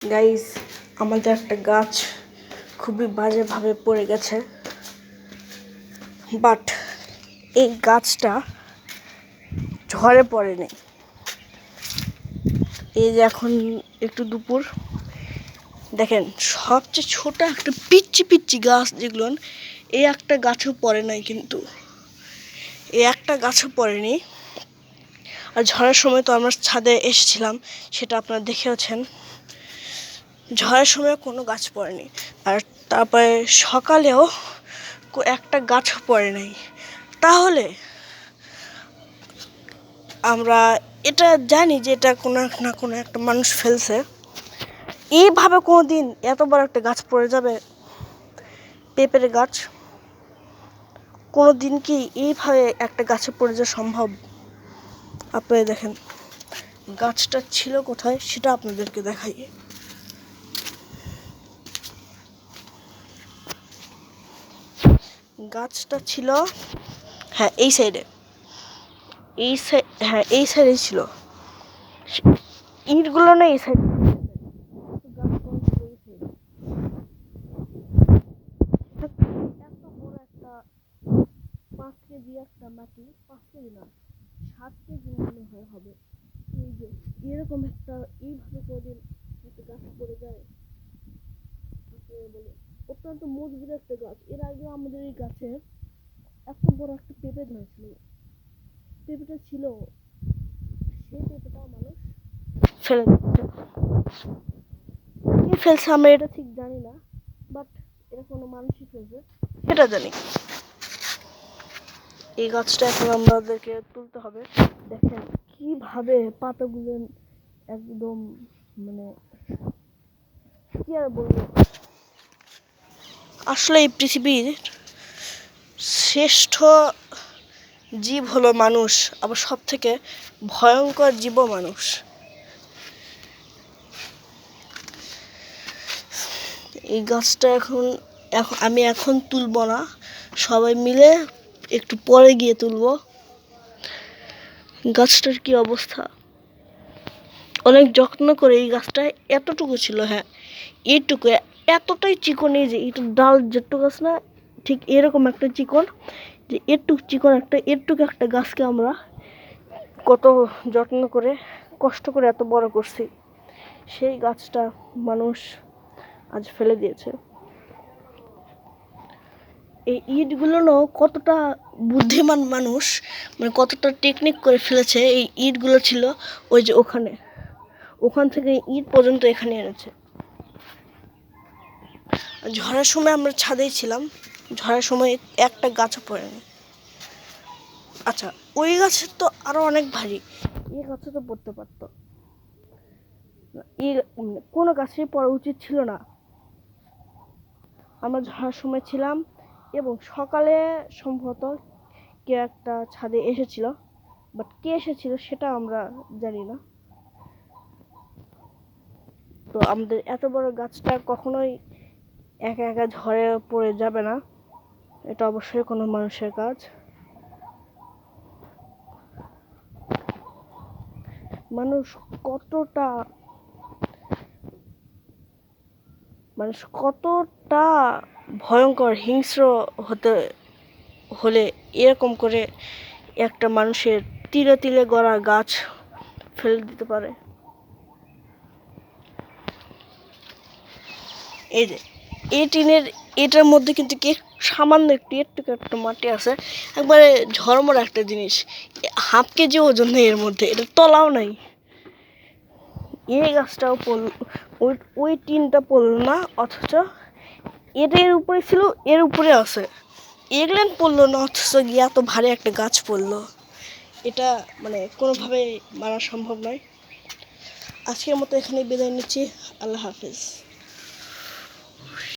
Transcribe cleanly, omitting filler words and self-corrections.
Guys, আমাদের একটা গাছ খুবই বাজেভাবে পড়ে গেছে, বাট এই গাছটা ঝড়ে পড়েনি। এই যে এখন একটু দুপুর, দেখেন সবচেয়ে ছোট একটা পিচ্ছি পিচ্ছি গাছ যেগুলো, এই একটা গাছও পড়ে নাই, কিন্তু এই একটা গাছও পড়েনি। আর ঝড়ের সময় তো আমরা ছাদে এসেছিলাম, সেটা আপনারা দেখেওছেন। ঝড়ের সময় কোনো গাছ পড়েনি, আর তারপরে সকালেও একটা গাছও পড়ে নাই। তাহলে আমরা এটা জানি যে এটা কোনো না কোনো একটা মানুষ ফেলছে। এইভাবে কোনো দিন এত বড় একটা গাছ পড়ে যাবে? পেঁপের গাছ কোনো দিন কি এইভাবে একটা গাছে পড়ে যাওয়া সম্ভব? আপনারা দেখেন গাছটা ছিল কোথায়, সেটা আপনাদেরকে দেখাই। গাছটা ছিল এই সাইডে, এই সাইডে ছিল। ইটগুলো না এই সাইড, এত বড় একটা 5 কেজি একটা মাটি, 5 কেজি না 7 কেজি মনে হয় হবে। এই যে এরকম একটা এইভাবে করে একটা গাছ পড়ে যায়, বলে অত্যন্ত মজবুত একটা গাছ। এর আগে আমাদের এই গাছে এত বড় একটা পেঁপে ধরেছিল। পেঁপেটা ছিল, সেই পেঁপেটা মানুষ ফেলে দিচ্ছে। কে ফেলছে আমরা এটা ঠিক জানি না, বাট এটা কোনো মানুষই ফেলছে সেটা জানি। এই গাছটা এখন আমাদেরকে তুলতে হবে। দেখেন কিভাবে পাতাগুলো একদম, মানে কি আর বলবো। আসলে এই পৃথিবীর শ্রেষ্ঠ জীব হলো মানুষ, আবার সব থেকে ভয়ঙ্কর জীবও মানুষ। এই গাছটা আমি এখন তুলবো না, সবাই মিলে একটু পরে গিয়ে তুলবো। গাছটার কি অবস্থা, অনেক যত্ন করে এই গাছটা এতটুকু ছিল। এইটুকু এতটাই চিকন, এই যে এটা ডাল যেটুকু গাছ না, ঠিক এরকম একটা চিকন, যে এরটুক চিকন এরটুকু একটা গাছকে আমরা কত যত্ন করে কষ্ট করে এত বড় করছি, সেই গাছটা মানুষ আজ ফেলে দিয়েছে। এই ইটগুলো কতটা বুদ্ধিমান মানুষ, মানে কতটা টেকনিক করে ফেলেছে। এই ইটগুলো ছিল ওই যে ওখান থেকে ইট পর্যন্ত এখানে এনেছে। ঝড়ের সময় আমরা ছাদেই ছিলাম, ঝড়ের সময় একটা গাছও পড়েনি। আচ্ছা, ওই গাছের তো আরো অনেক ভারী, এই গাছে তো পড়তে পারতো। কোনো গাছেই পড়া উচিত ছিল না। আমরা ঝড়ের সময় ছিলাম, এবং সকালে সম্ভবত কেউ একটা ছাদে এসেছিল, বাট কে এসেছিল সেটা আমরা জানি না। তো আমাদের এত বড় গাছটা কখনোই একা একা ঝড়ে পড়ে যাবে না, এটা অবশ্যই কোনো মানুষের কাজ। মানুষ কতটা ভয়ঙ্কর হিংস্র হলে এরকম করে একটা মানুষের তিলে তিলে গড়া গাছ ফেলে দিতে পারে। এই যে এটার মধ্যে কিন্তু সামান্য একটু একটা মাটি আছে, একবারে ঝরমর একটা জিনিস, 1/2 কেজি ওজন নেই এর মধ্যে, এটা তলাও নাই। এই গাছটাও ওই টিনটা পড়ল না, অথচ এটা এর উপরে ছিল, এর উপরে আছে, এগুলেন পড়লো না, অথচ গিয়ে এত ভারী একটা গাছ পড়লো। এটা মানে কোনোভাবে মানা সম্ভব নয়। আজকের মতো এখানে বিদায় নিচ্ছি। আল্লাহ হাফিজ।